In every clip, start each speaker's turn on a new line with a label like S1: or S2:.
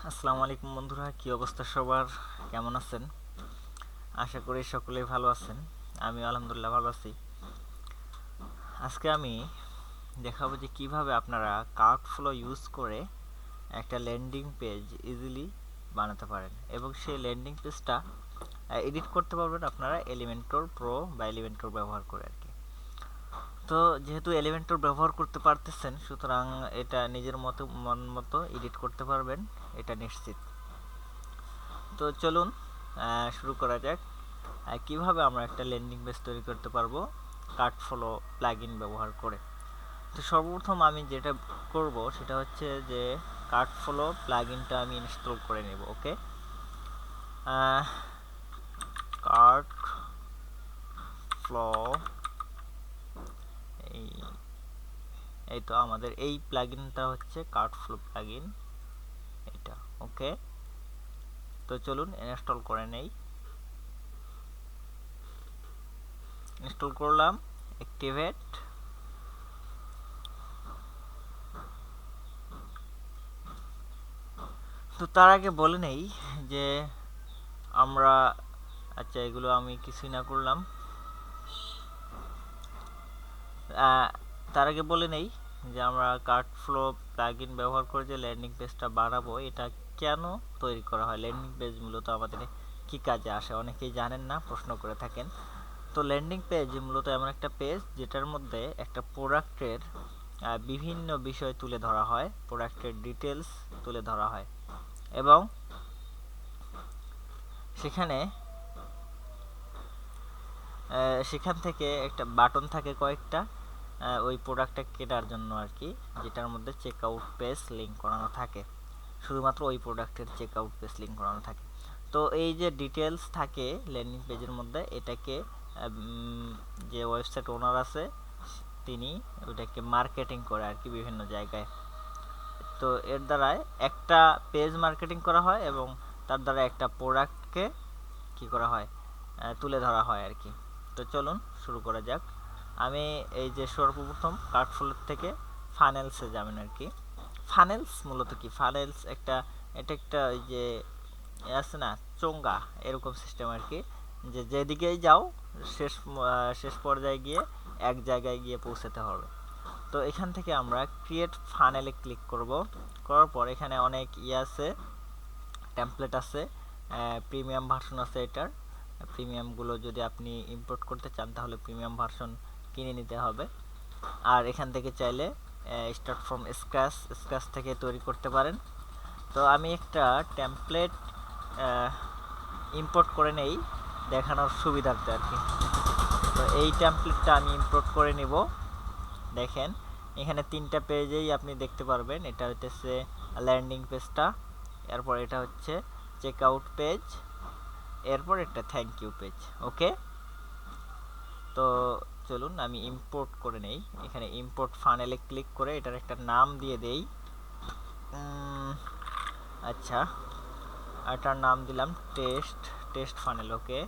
S1: আসসালামু আলাইকুম বন্ধুরা, কি অবস্থা সবার? কেমন আছেন? আশা করি সকলেই ভালো আছেন। আমি আলহামদুলিল্লাহ ভালো আছি। আজকে আমি দেখাবো যে কিভাবে আপনারা কার্ডফ্লো ইউজ করে একটা ল্যান্ডিং পেজ ইজিলি বানাতে পারেন এবং সেই ল্যান্ডিং পেজটা এডিট করতে পারবেন আপনারা এলিমেন্টর প্রো বা এলিমেন্টর ব্যবহার করে আর কি। তো যেহেতু এলিমেন্টর ব্যবহার করতে পারতেছেন, সুতরাং এটা নিজের মন মতো এডিট করতে পারবেন, এটা নিশ্চিত। তো চলুন শুরু করা যাক কিভাবে আমরা একটা ল্যান্ডিং পেজ তৈরি করতে পারবো কার্ডফ্লো প্লাগইন ব্যবহার করে। তো সর্বপ্রথম আমি যেটা করব সেটা হচ্ছে যে কার্ডফ্লো প্লাগইনটা আমি ইনস্টল করে নেব। ওকে, কার্ডফ্লো এই তো আমাদের এই প্লাগইনটা হচ্ছে কার্ডফ্লো প্লাগইন এটা। ওকে, তো চলুন ইনস্টল করে নেই। ইনস্টল করলাম, অ্যাক্টিভেট। তো তার আগে বলে নেই যে আমরা এগুলো আমি কিছুই না করলাম। তার আগে বলে নেই যে আমরা কার্ডফ্লো প্লাগইন ব্যবহার করে যে ল্যান্ডিং পেজটা বানাবো এটা কেন তৈরি করা হয়। ল্যান্ডিং পেজ মূলত আমাদের কি কাজে আসে অনেকেই জানেন না, প্রশ্ন করে থাকেন। তো ল্যান্ডিং পেজ মূলত এমন একটা পেজ যেটার মধ্যে একটা প্রোডাক্টের বিভিন্ন বিষয় তুলে ধরা হয়, প্রোডাক্টের ডিটেলস তুলে ধরা হয় এবং সেখান থেকে একটা বাটন থাকে কয়েকটা ওই প্রোডাক্টটা কেনার জন্য আর কি, যেটার মধ্যে চেক আউট পেজ লিঙ্ক করানো থাকে। শুধুমাত্র ওই প্রোডাক্টের চেক আউট পেজ লিঙ্ক করানো থাকে। তো এই যে ডিটেলস থাকে ল্যান্ডিং পেজের মধ্যে, এটাকে যে ওয়েবসাইট ওনার আছে তিনি ওটাকে মার্কেটিং করে আর কি বিভিন্ন জায়গায়। তো এর দ্বারা একটা পেজ মার্কেটিং করা হয় এবং তার দ্বারা একটা প্রোডাক্টকে কি করা হয়, তুলে ধরা হয় আর কি। তো চলুন শুরু করা যাক। আমি এই যে সর্বপ্রথম কার্ডফ্লো থেকে ফানেলসে যাবেন আর কি। ফানেলস মূলত কি? ফানেলস এটা একটা ওই যে আছে না চোঙ্গা, এরকম সিস্টেম আর কি, যে যেদিকেই যাও শেষ পর্যায়ে গিয়ে এক জায়গায় গিয়ে পৌঁছাতে হবে। তো এখান থেকে আমরা ক্রিয়েট ফানেলে ক্লিক করব। করার পর এখানে অনেক আছে, টেমপ্লেট আছে, প্রিমিয়াম ভার্সন আছে এটার। প্রিমিয়ামগুলো যদি আপনি ইম্পোর্ট করতে চান তাহলে প্রিমিয়াম ভার্সন কিনে নিতে হবে। আর এখান থেকে চাইলে স্টার্ট ফ্রম স্ক্র্যাচ থেকে তৈরি করতে পারেন। তো আমি একটা টেমপ্লেট ইম্পোর্ট করে নেই দেখানোর সুবিধার্থে আর কি। তো এই টেমপ্লেটটা আমি ইম্পোর্ট করে নিব। দেখেন এখানে তিনটা পেজেই আপনি দেখতে পারবেন। এটা হচ্ছে ল্যান্ডিং পেজটা, এরপর এটা হচ্ছে চেক আউট পেজ, এরপর একটা থ্যাংক ইউ পেজ। ওকে, তো চলুন আমি ইম্পোর্ট করে নেই। এখানে ইম্পোর্ট ফানেলে ক্লিক করে এটার একটা নাম দিয়ে দেই। আচ্ছা, এটার নাম দিলাম টেস্ট ফানেল। ওকে,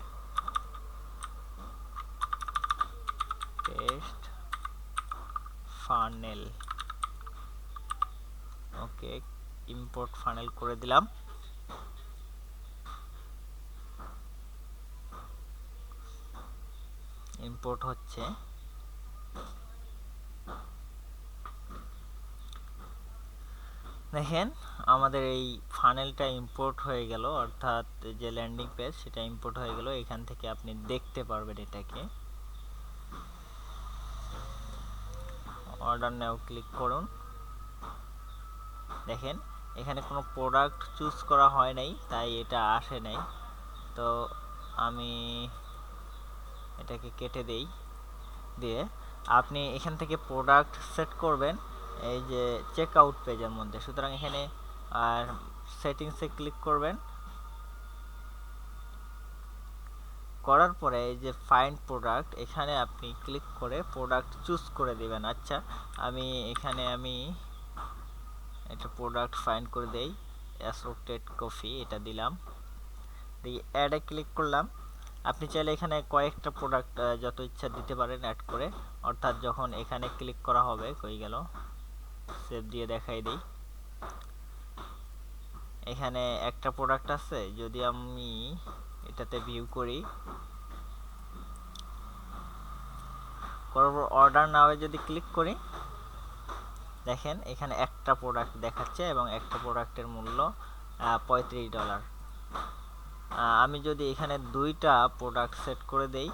S1: টেস্ট ফানেল। ওকে, ইম্পোর্ট ফানেল করে দিলাম। ইম্পোর্ট হচ্ছে। দেখেন আমাদের এই ফানেলটা ইম্পোর্ট হয়ে গেল, অর্থাৎ যে ল্যান্ডিং পেজ সেটা ইম্পোর্ট হয়ে গেল। এখান থেকে আপনি দেখতে পারবেন এটাকে। অর্ডার নাও ক্লিক করুন। দেখেন এখানে কোনো প্রোডাক্ট চুজ করা হয় নাই, তাই এটা আসে নাই। তো আমি এটাকে কেটে দেই। দিয়ে আপনি এখান থেকে প্রোডাক্ট সেট করবেন এই যে চেক আউট পেজের মধ্যে। সুতরাং এখানে সেটিংসে ক্লিক করবেন। করার পরে এই যে ফাইন্ড প্রোডাক্ট, এখানে আপনি ক্লিক করে প্রোডাক্ট চুজ করে দিবেন। আচ্ছা, আমি এখানে এটা প্রোডাক্ট ফাইন্ড করে দেই, অ্যাসর্টেড কফি, এটা দিলাম। দিয়ে অ্যাডে ক্লিক করলাম। আপনি চাইলে এখানে কয়েকটা প্রোডাক্ট যত ইচ্ছা দিতে পারেন অ্যাড করে, অর্থাৎ যখন এখানে ক্লিক করা হবে, কই গেল, সেভ দিয়ে দেখাই দিই। এখানে একটা প্রোডাক্ট আছে, যদি আমি এটাতে ভিউ করি, করার পর অর্ডার নাও যদি ক্লিক করি, দেখেন এখানে একটা প্রোডাক্ট দেখাচ্ছে এবং একটা প্রোডাক্টের মূল্য $35। আমি যদি এখানে দুইটা প্রোডাক্ট সেট করে দেই,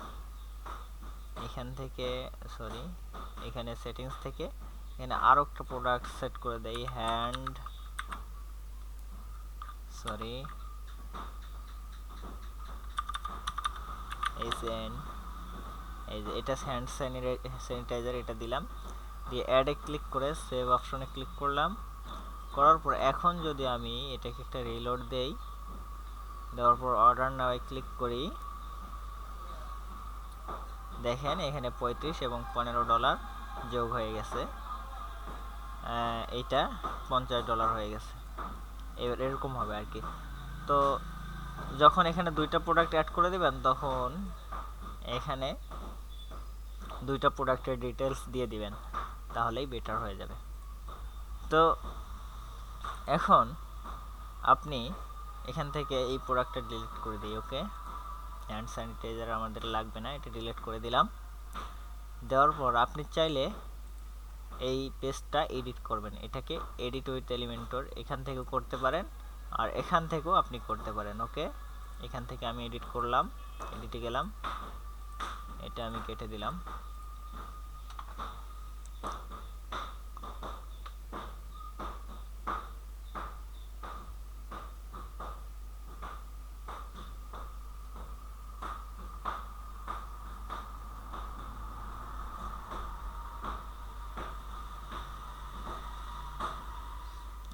S1: এখান থেকে সরি এখানে সেটিংস থেকে এখানে আরো একটা প্রোডাক্ট সেট করে দেই, হ্যান্ড সরি এই যে এটা হ্যান্ড স্যানিটাইজার, এটা দিলাম, দিয়ে অ্যাডে ক্লিক করে সেভ অপশনে ক্লিক করলাম। করার পর এখন যদি আমি এটাকে একটা রিলোড দেই, দেওয়ার পর অর্ডার নাও ক্লিক করি, দেখেন এখানে 35 এবং $15 যোগ হয়ে গেছে, এইটা $50 হয়ে গেছে। এরকম হবে আর কি। তো যখন এখানে দুইটা প্রোডাক্ট অ্যাড করে দিবেন, তখন এখানে দুইটা প্রোডাক্টের ডিটেলস দিয়ে দিবেন, তাহলেই বেটার হয়ে যাবে। তো এখন আপনি এখান থেকে এই প্রোডাক্টটা ডিলিট করে দিই। ওকে, হ্যান্ড স্যানিটাইজার আমাদের লাগবে না, এটা ডিলিট করে দিলাম। দেওয়ার পর আপনি চাইলে এই পেজটা এডিট করবেন, এটাকে এডিট উইথ এলিমেন্টর এখান থেকেও করতে পারেন, আর এখান থেকেও আপনি করতে পারেন। ওকে, এখান থেকে আমি এডিট করলাম, এডিটে গেলাম, এটা আমি কেটে দিলাম।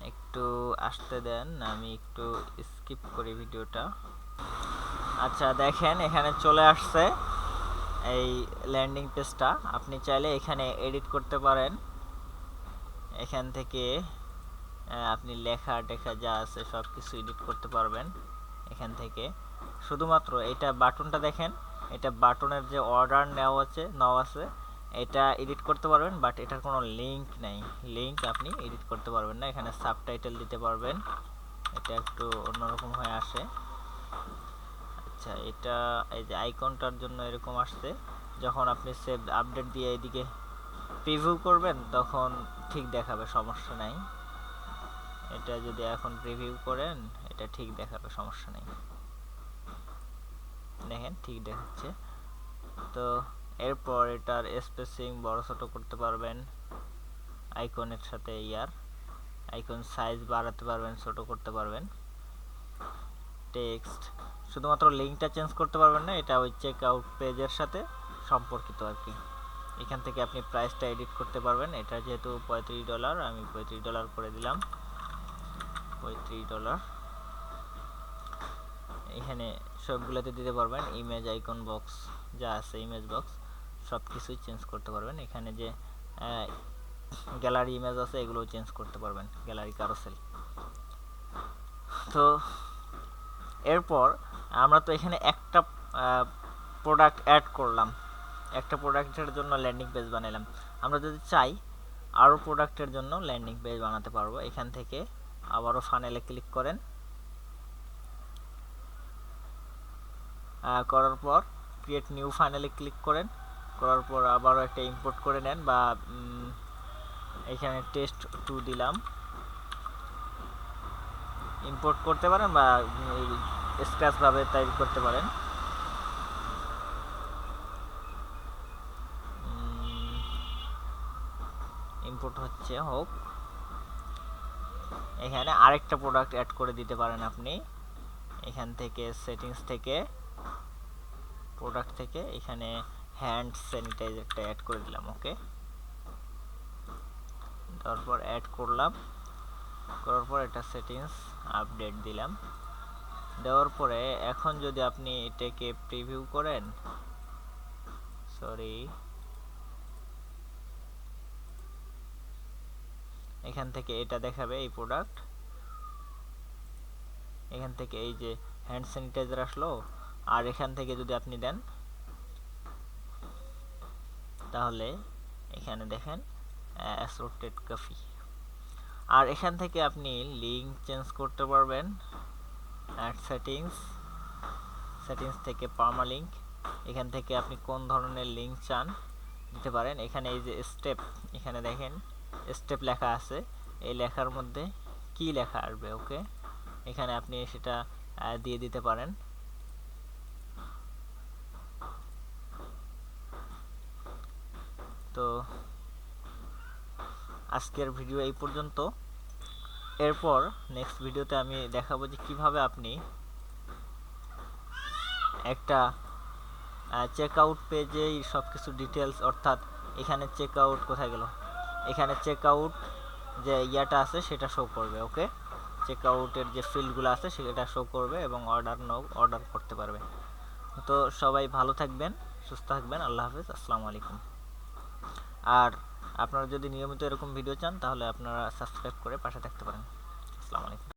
S1: একটু আসতে দেন, আমি একটু স্কিপ করি ভিডিওটা। আচ্ছা, দেখেন এখানে চলে আসছে এই ল্যান্ডিং পেজটা। আপনি চাইলে এখানে এডিট করতে পারেন, এখান থেকে আপনি লেখা টেখা যা আছে সব কিছু এডিট করতে পারবেন এখান থেকে। শুধুমাত্র এটা বাটনটা দেখেন, এটা বাটনের যে অর্ডার নাও আছে এটা এডিট করতে পারবেন, বাট এটার কোনো লিঙ্ক নাই, লিঙ্ক আপনি এডিট করতে পারবেন না। এখানে সাবটাইটেল দিতে পারবেন, এটা একটু অন্যরকম হয়ে আসে। আচ্ছা, এটা এই যে আইকনটার জন্য এরকম আসছে, যখন আপনি সেভ আপডেট দিয়ে এদিকে প্রিভিউ করবেন তখন ঠিক দেখাবে, সমস্যা নাই। এটা যদি এখন প্রিভিউ করেন এটা ঠিক দেখাবে, সমস্যা নেই, দেখেন ঠিক দেখাচ্ছে। তো এরপর এটার স্পেসিং বড় ছোট করতে পারবেন, আইকনের সাথে আইকন সাইজ বাড়াতে পারবেন, ছোট করতে পারবেন। টেক্সট শুধুমাত্র লিঙ্কটা চেঞ্জ করতে পারবেন না, এটা ওই চেক আউট পেজের সাথে সম্পর্কিত আর কি। এখান থেকে আপনি প্রাইসটা এডিট করতে পারবেন, এটা যেহেতু $35 আমি $35 করে দিলাম, $35। এখানে সবগুলোতে দিতে পারবেন, ইমেজ আইকন বক্স যা আছে, ইমেজ বক্স সব কিছুই চেঞ্জ করতে পারবেন। এখানে যে গ্যালারি ইমেজ আছে এগুলোও চেঞ্জ করতে পারবেন, গ্যালারি কারোসেল। তো এরপর আমরা তো এখানে একটা প্রোডাক্ট অ্যাড করলাম, একটা প্রোডাক্টের জন্য ল্যান্ডিং পেজ বানালাম। আমরা যদি চাই আরও প্রোডাক্টের জন্য ল্যান্ডিং পেজ বানাতে পারবো। এখান থেকে আবারও ফানেলে ক্লিক করেন, করার পর ক্রিয়েট নিউ ফানেলে ক্লিক করেন, করার পর আবারও একটা ইম্পোর্ট করে নেন, বা এখানে test2 দিলাম, ইম্পোর্ট করতে পারেন বা স্ক্র্যাচ ভাবে টাইপ করতে পারেন। ইম্পোর্ট হচ্ছে, হোক। এখানে আরেকটা প্রোডাক্ট অ্যাড করে দিতে পারেন আপনি, এখান থেকে সেটিংস থেকে প্রোডাক্ট থেকে এখানে হ্যান্ড স্যানিটাইজারটা অ্যাড করে দিলাম। ওকে, তারপর অ্যাড করলাম, করার পর এটা সেটিংস আপডেট দিলাম। দেওয়ার পরে এখন যদি আপনি এটাকে প্রিভিউ করেন, সরি এখান থেকে এটা দেখাবে এই প্রোডাক্ট, এখান থেকে এই যে হ্যান্ড স্যানিটাইজার আসলো, আর এখান থেকে যদি আপনি দেন তাহলে এখানে দেখেন অ্যাসর্টেড কফি। আর এখান থেকে আপনি লিঙ্ক চেঞ্জ করতে পারবেন। অ্যাড সেটিংস থেকে পার্মালিঙ্ক, এখান থেকে আপনি কোন ধরনের লিঙ্ক চান দিতে পারেন। এখানে এই যে স্টেপ, এখানে দেখেন স্টেপ লেখা আছে, এই লেখার মধ্যে কি লেখা আসবে, ওকে, এখানে আপনি সেটা দিয়ে দিতে পারেন। তো আজকের ভিডিও এই পর্যন্ত। এরপর নেক্সট ভিডিওতে আমি দেখাবো যে কিভাবে আপনি একটা চেক আউট পেজেই সব কিছু ডিটেলস, অর্থাৎ এখানে চেক আউট কোথায় গেল, এখানে চেক আউট যে ইয়াটা আছে সেটা শো করবে, ওকে, চেক আউটের যে ফিল্ডগুলো আছে সেটা শো করবে এবং অর্ডার করতে পারবে। তো সবাই ভালো থাকবেন, সুস্থ থাকবেন, আল্লাহ হাফেজ, আসসালামু আলাইকুম। আর আপনারা যদি নিয়মিত এরকম ভিডিও চান তাহলে আপনারা সাবস্ক্রাইব করে পাশে থাকতে পারেন। আসসালামু আলাইকুম।